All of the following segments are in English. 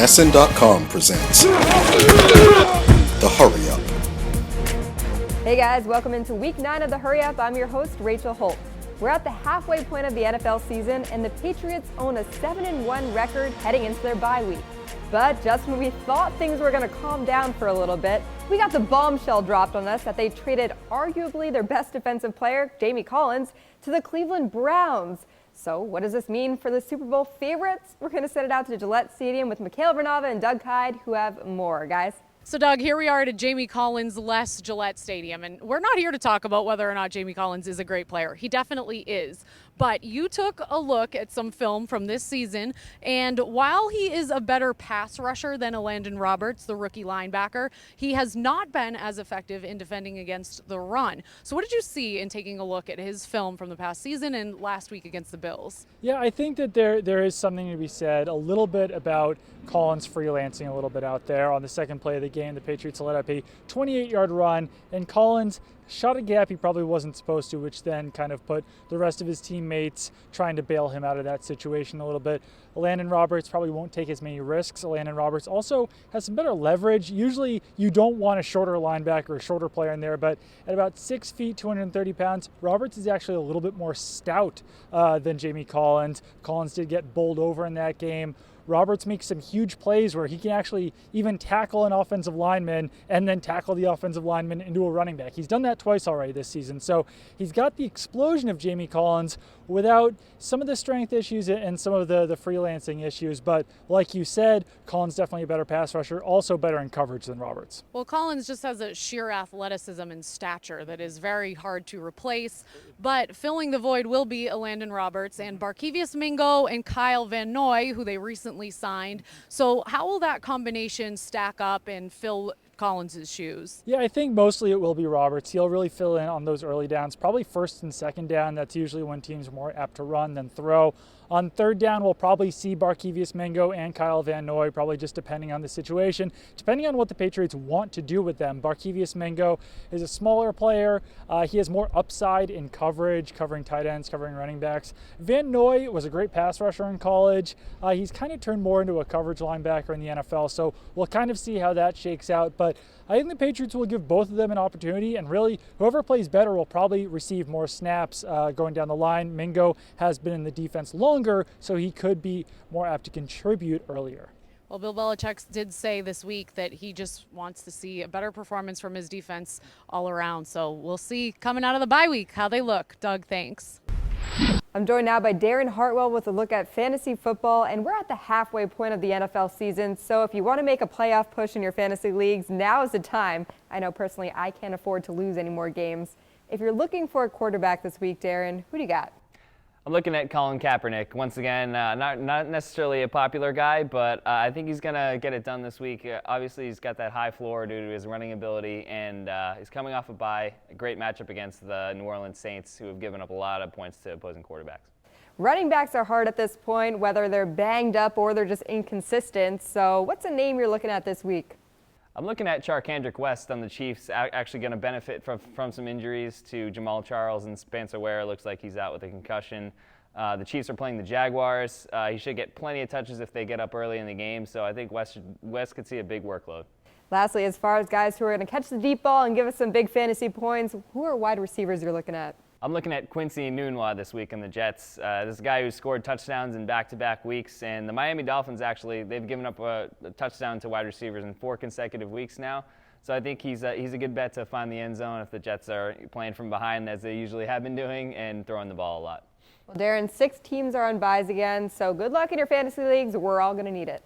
NESN.com presents The Hurry Up. Hey guys, welcome into week 9 of The Hurry Up. I'm your host, Rachel Holt. We're at the halfway point of the NFL season, and the Patriots own a 7-1 record heading into their bye week. But just when we thought things were going to calm down for a little bit, we got the bombshell dropped on us that they traded arguably their best defensive player, Jamie Collins, to the Cleveland Browns. So what does this mean for the Super Bowl favorites? We're going to send it out to Gillette Stadium with Mikhail Vernava and Doug Hyde, who have more. Guys. So, Doug, here we are at a Jamie Collins-less Gillette Stadium, and we're not here to talk about whether or not Jamie Collins is a great player. He definitely is. But you took a look at some film from this season, and while he is a better pass rusher than Landon Roberts, the rookie linebacker, he has not been as effective in defending against the run. So what did you see in taking a look at his film from the past season and last week against the Bills? Yeah, I think that there is something to be said a little bit about Collins freelancing a little bit out there. On the second play of the game, the Patriots let up a 28-yard run, and Collins shot a gap he probably wasn't supposed to, which then kind of put the rest of his teammates trying to bail him out of that situation a little bit. Landon Roberts probably won't take as many risks. Landon Roberts also has some better leverage. Usually you don't want a shorter linebacker or a shorter player in there, but at about 6 feet, 230 pounds, Roberts is actually a little bit more stout than Jamie Collins. Collins did get bowled over in that game. Roberts makes some huge plays where he can actually even tackle an offensive lineman and then tackle the offensive lineman into a running back. He's done that twice already this season. So he's got the explosion of Jamie Collins without some of the strength issues and some of the freelancing issues. But like you said, Collins definitely a better pass rusher, also better in coverage than Roberts. Well, Collins just has a sheer athleticism and stature that is very hard to replace. But filling the void will be Landon Roberts and Barkevious Mingo and Kyle Van Noy, who they recently signed. So how will that combination stack up and fill Collins's shoes? Yeah, I think mostly it will be Roberts. He'll really fill in on those early downs, probably first and second down. That's usually when teams are more apt to run than throw. On third down, we'll probably see Barkevious Mingo and Kyle Van Noy, probably just depending on the situation, depending on what the Patriots want to do with them. Barkevious Mingo is a smaller player. He has more upside in coverage, covering tight ends, covering running backs. Van Noy was a great pass rusher in college. He's kind of turned more into a coverage linebacker in the NFL, so we'll kind of see how that shakes out. But I think the Patriots will give both of them an opportunity, and really, whoever plays better will probably receive more snaps going down the line. Mingo has been in the defense longer, so he could be more apt to contribute earlier. Well, Bill Belichick did say this week that he just wants to see a better performance from his defense all around. So we'll see coming out of the bye week how they look. Doug, thanks. I'm joined now by Darren Hartwell with a look at fantasy football, and we're at the halfway point of the NFL season. So if you want to make a playoff push in your fantasy leagues, now is the time. I know personally I can't afford to lose any more games. If you're looking for a quarterback this week, Darren, who do you got? I'm looking at Colin Kaepernick. Once again, not necessarily a popular guy, but I think he's going to get it done this week. Obviously, he's got that high floor due to his running ability, and he's coming off a bye. A great matchup against the New Orleans Saints, who have given up a lot of points to opposing quarterbacks. Running backs are hard at this point, whether they're banged up or they're just inconsistent. So what's a name you're looking at this week? I'm looking at Charkandrick West on the Chiefs, actually going to benefit from some injuries to Jamal Charles and Spencer Ware. Looks like he's out with a concussion. The Chiefs are playing the Jaguars. He should get plenty of touches if they get up early in the game, so I think West could see a big workload. Lastly, as far as guys who are going to catch the deep ball and give us some big fantasy points, who are wide receivers you're looking at? I'm looking at Quincy Enunwa this week in the Jets. This is a guy who scored touchdowns in back-to-back weeks, and the Miami Dolphins actually, they've given up a touchdown to wide receivers in 4 consecutive weeks now. So I think he's a good bet to find the end zone if the Jets are playing from behind, as they usually have been doing, and throwing the ball a lot. Well, Darren, 6 teams are on byes again, so good luck in your fantasy leagues. We're all going to need it.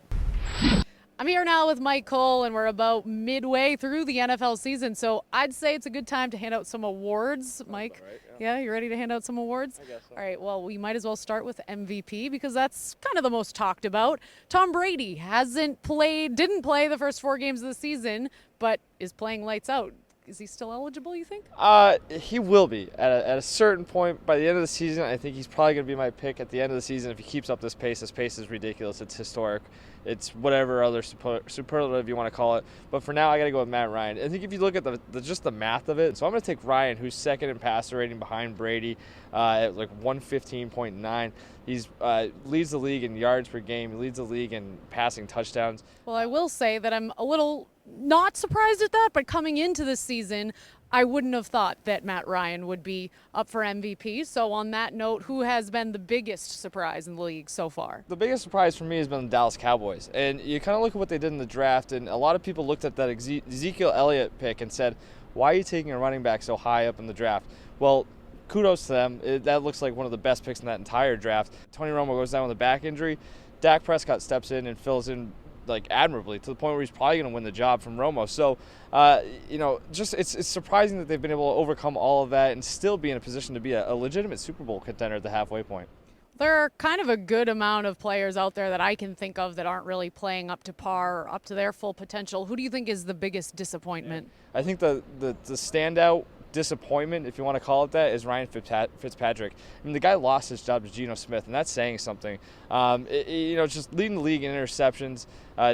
I'm here now with Mike Cole, and we're about midway through the NFL season, so I'd say it's a good time to hand out some awards. Mike, right, yeah, you ready to hand out some awards? I guess so. All right, well, we might as well start with MVP because that's kind of the most talked about. Tom Brady didn't play the first 4 games of the season, but is playing lights out. Is he still eligible, you think? He will be at a certain point by the end of the season. I think he's probably going to be my pick at the end of the season if he keeps up this pace. This pace is ridiculous. It's historic. It's whatever other superlative you want to call it. But for now, I got to go with Matt Ryan. I think if you look at just the math of it, so I'm going to take Ryan, who's second in passer rating behind Brady at like 115.9. He's leads the league in yards per game. He leads the league in passing touchdowns. Well, I will say that I'm a little not surprised at that, but coming into this season, I wouldn't have thought that Matt Ryan would be up for MVP. So on that note, who has been the biggest surprise in the league so far? The biggest surprise for me has been the Dallas Cowboys. And you kind of look at what they did in the draft, and a lot of people looked at that Ezekiel Elliott pick and said, why are you taking a running back so high up in the draft? Well, kudos to them. That looks like one of the best picks in that entire draft. Tony Romo goes down with a back injury. Dak Prescott steps in and fills in like admirably to the point where he's probably going to win the job from Romo. So, just it's surprising that they've been able to overcome all of that and still be in a position to be a legitimate Super Bowl contender at the halfway point. There are kind of a good amount of players out there that I can think of that aren't really playing up to par or up to their full potential. Who do you think is the biggest disappointment? I think the standout disappointment, if you want to call it that, is Ryan Fitzpatrick. I mean, the guy lost his job to Geno Smith, and that's saying something. Just leading the league in interceptions,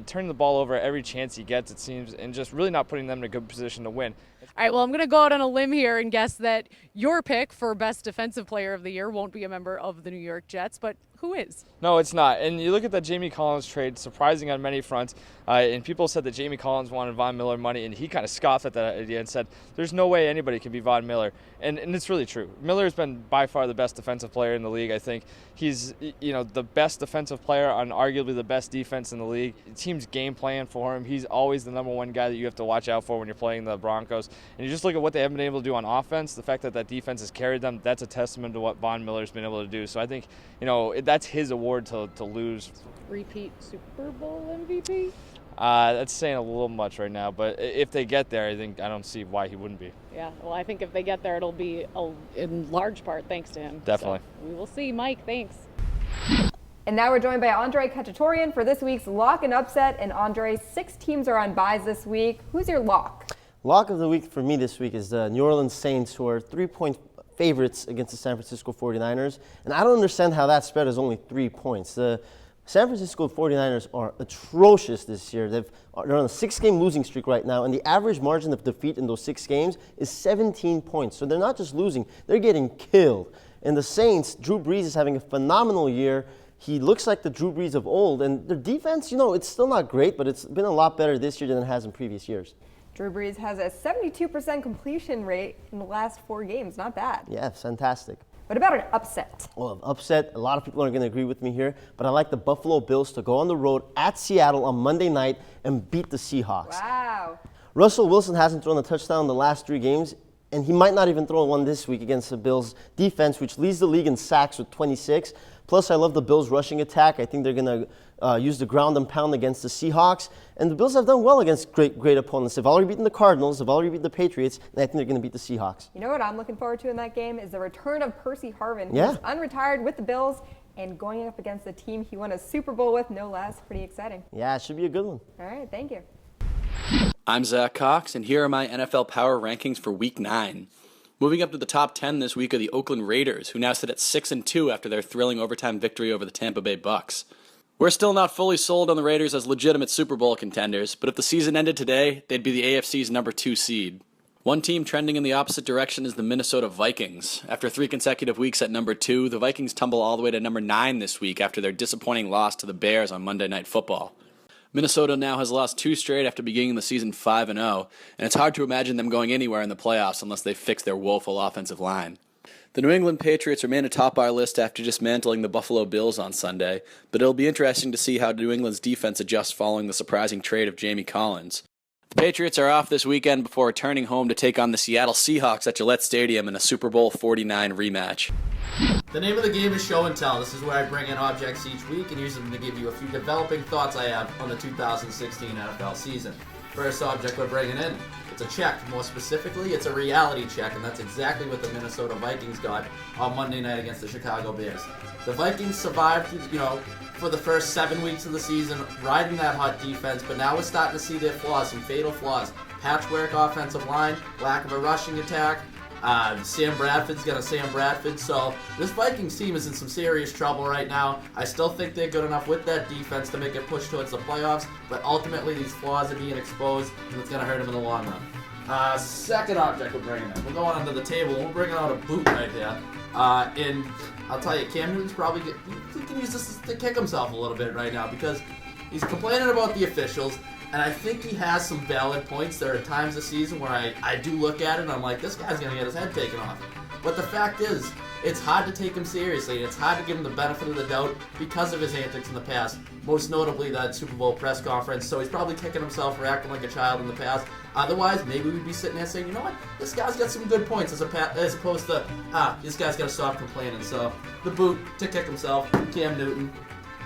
turning the ball over every chance he gets, it seems, and just really not putting them in a good position to win. All right, well, I'm going to go out on a limb here and guess that your pick for Best Defensive Player of the Year won't be a member of the New York Jets, but who is? No, it's not. And you look at that Jamie Collins trade, surprising on many fronts, and people said that Jamie Collins wanted Von Miller money, and he kind of scoffed at that idea and said, there's no way anybody can be Von Miller. And it's really true. Miller has been by far the best defensive player in the league. I think he's the best defensive player on arguably the best defense in the league. The team's game plan for him, he's always the number one guy that you have to watch out for when you're playing the Broncos. And you just look at what they haven't been able to do on offense, the fact that that defense has carried them, that's a testament to what Von Miller's been able to do. So I think, that's his award to lose. Repeat Super Bowl MVP? That's saying a little much right now, but if they get there, I don't see why he wouldn't be. Yeah, well, I think if they get there, it'll be in large part thanks to him. Definitely. So we will see. Mike, thanks. And now we're joined by Khatchaturian for this week's Lock and Upset. And Andre, 6 teams are on byes this week. Who's your lock? Lock of the week for me this week is the New Orleans Saints, who are 3-point favorites against the San Francisco 49ers. And I don't understand how that spread is only 3 points. The San Francisco 49ers are atrocious this year. They're on a 6-game losing streak right now, and the average margin of defeat in those 6 games is 17 points. So they're not just losing, they're getting killed. And the Saints, Drew Brees is having a phenomenal year. He looks like the Drew Brees of old, and their defense, it's still not great, but it's been a lot better this year than it has in previous years. Drew Brees has a 72% completion rate in the last 4 games. Not bad. Yeah, fantastic. What about an upset? Well, upset, a lot of people are going to agree with me here, but I like the Buffalo Bills to go on the road at Seattle on Monday night and beat the Seahawks. Wow. Russell Wilson hasn't thrown a touchdown in the last 3 games, and he might not even throw one this week against the Bills' defense, which leads the league in sacks with 26. Plus, I love the Bills' rushing attack. I think they're going to use the ground and pound against the Seahawks. And the Bills have done well against great opponents. They've already beaten the Cardinals. They've already beaten the Patriots. And I think they're going to beat the Seahawks. You know what I'm looking forward to in that game is the return of Percy Harvin, who's Yeah. unretired with the Bills and going up against the team he won a Super Bowl with, no less. Pretty exciting. Yeah, it should be a good one. All right, thank you. I'm Zach Cox, and here are my NFL Power Rankings for Week 9. Moving up to the top 10 this week are the Oakland Raiders, who now sit at 6-2 after their thrilling overtime victory over the Tampa Bay Bucks. We're still not fully sold on the Raiders as legitimate Super Bowl contenders, but if the season ended today, they'd be the AFC's number 2 seed. One team trending in the opposite direction is the Minnesota Vikings. After 3 consecutive weeks at number 2, the Vikings tumble all the way to number 9 this week after their disappointing loss to the Bears on Monday Night Football. Minnesota now has lost 2 straight after beginning the season 5-0, and it's hard to imagine them going anywhere in the playoffs unless they fix their woeful offensive line. The New England Patriots remain atop our list after dismantling the Buffalo Bills on Sunday, but it'll be interesting to see how New England's defense adjusts following the surprising trade of Jamie Collins. The Patriots are off this weekend before returning home to take on the Seattle Seahawks at Gillette Stadium in a Super Bowl 49 rematch. The name of the game is Show and Tell. This is where I bring in objects each week and use them to give you a few developing thoughts I have on the 2016 NFL season. First object we're bringing in, it's a check. More specifically, it's a reality check, and that's exactly what the Minnesota Vikings got on Monday night against the Chicago Bears. The Vikings survived, for the first 7 weeks of the season, riding that hot defense, but now we're starting to see their flaws, some fatal flaws. patchwork offensive line, lack of a rushing attack. Sam Bradford's got a Sam Bradford, so this Vikings team is in some serious trouble right now. I still think they're good enough with that defense to make it push towards the playoffs, but ultimately these flaws are being exposed, and it's going to hurt them in the long run. Second object we're bringing in. We're going under the table, and we're bringing out a boot right here. And I'll tell you, Cam Newton's probably he can use this to kick himself a little bit right now because he's complaining about the officials. And I think he has some valid points. There are times this season where I do look at it and I'm like, this guy's going to get his head taken off. But the fact is, it's hard to take him seriously, and it's hard to give him the benefit of the doubt because of his antics in the past, most notably that Super Bowl press conference. So he's probably kicking himself for acting like a child in the past. Otherwise, maybe we'd be sitting there saying, you know what, this guy's got some good points as opposed to, this guy's got to stop complaining. So the boot to kick himself, Cam Newton.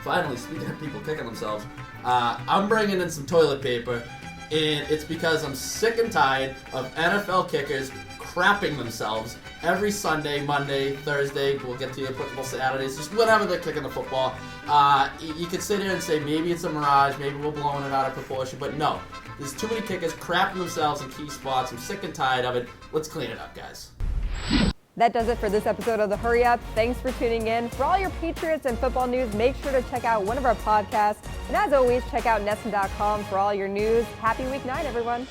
Finally, speaking of people kicking themselves, I'm bringing in some toilet paper, and it's because I'm sick and tired of NFL kickers crapping themselves every Sunday, Monday, Thursday. We'll get to the applicable Saturdays, just whenever they're kicking the football. You could sit here and say maybe it's a mirage, maybe we're blowing it out of proportion, but no. There's too many kickers crapping themselves in key spots. I'm sick and tired of it. Let's clean it up, guys. That does it for this episode of The Hurry Up. Thanks for tuning in. For all your Patriots and football news, make sure to check out one of our podcasts. And as always, check out NESN.com for all your news. Happy Week 9, everyone.